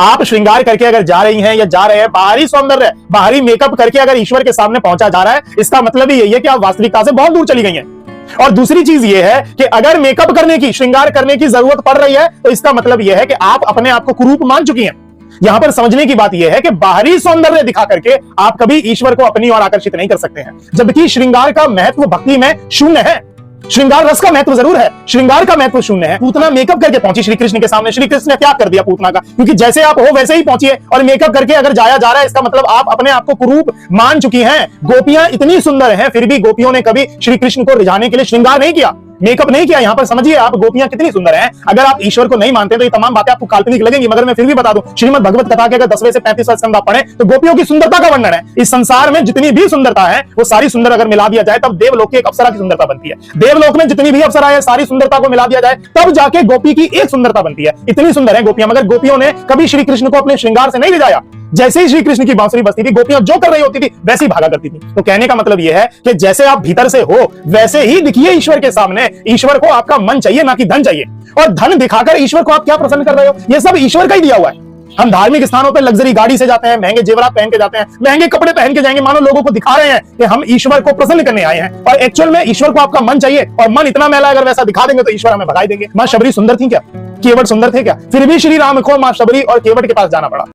आप श्रृंगार करके अगर जा रही हैं या जा रहे हैं, बाहरी सौंदर्य, बाहरी मेकअप करके अगर ईश्वर के सामने पहुंचा जा रहा है, इसका मतलब ही यही है कि आप वास्तविकता से बहुत दूर चली गई हैं। और दूसरी चीज यह है कि अगर मेकअप करने की, श्रृंगार करने की जरूरत पड़ रही है, तो इसका मतलब यह है कि आप अपने आप को कुरूप मान चुकी हैं। यहां पर समझने की बात यह है कि बाहरी सौंदर्य दिखा करके आप कभी ईश्वर को अपनी ओर आकर्षित नहीं कर सकते हैं, जबकि श्रृंगार का महत्व भक्ति में शून्य है। श्रृंगार रस का महत्व जरूर है, श्रृंगार का महत्व शून्य है। पूतना मेकअप करके पहुंची श्री कृष्ण के सामने, श्री कृष्ण ने त्याग कर दिया पूतना का, क्योंकि जैसे आप हो वैसे ही पहुंचिए। और मेकअप करके अगर जाया जा रहा है, इसका मतलब आप अपने आप को कुरूप मान चुकी हैं। गोपियां इतनी सुंदर हैं, फिर भी गोपियों ने कभी श्री कृष्ण को रिझाने के लिए श्रृंगार नहीं किया, मेकअप नहीं किया। यहां पर समझिए आप, गोपियां कितनी सुंदर हैं। अगर आप ईश्वर को नहीं मानते तो ये तमाम बातें आपको काल्पनिक लगेंगी, मगर मैं फिर भी बता दूं, श्रीमद् भगवत कथा के अगर 10वें से 35वें स्कंद आप पढ़ें तो गोपियों की सुंदरता का वर्णन है। इस संसार में जितनी भी सुंदरता है, वो सारी सुंदर अगर मिला दिया जाए, तब देवलोक की एक अप्सरा की सुंदरता बनती है। देवलोक में जितनी भी अप्सरा है, सारी सुंदरता को मिला दिया जाए, तब जाके गोपी की एक सुंदरता बनती है। इतनी सुंदर है गोपियां, मगर गोपियों ने कभी श्री कृष्ण को अपने श्रृंगार से नहीं रिझाया। जैसे ही श्री कृष्ण की बांसुरी बजती थी, गोपियां जो कर रही होती थी वैसे ही भागा करती थी। तो कहने का मतलब यह है कि जैसे आप भीतर से हो, वैसे ही दिखिए ईश्वर के सामने। ईश्वर को आपका मन चाहिए, ना कि धन चाहिए। और धन दिखाकर ईश्वर को आप क्या प्रसन्न कर रहे हो? ये सब ईश्वर का ही दिया हुआ है। हम धार्मिक स्थानों पर लग्जरी गाड़ी से जाते हैं, महंगे जेवरात पहन के जाते हैं, महंगे कपड़े पहन के जाएंगे, मानो लोगों को दिखा रहे हैं कि हम ईश्वर को प्रसन्न करने आए हैं। और एक्चुअल में ईश्वर को आपका मन चाहिए, और मन इतना मैला अगर वैसा दिखा देंगे तो ईश्वर हमें भगाई देंगे। मां शबरी सुंदर थी क्या? केवट सुंदर थे क्या? फिर भी श्री राम को मां शबरी और केवट के पास जाना पड़ा।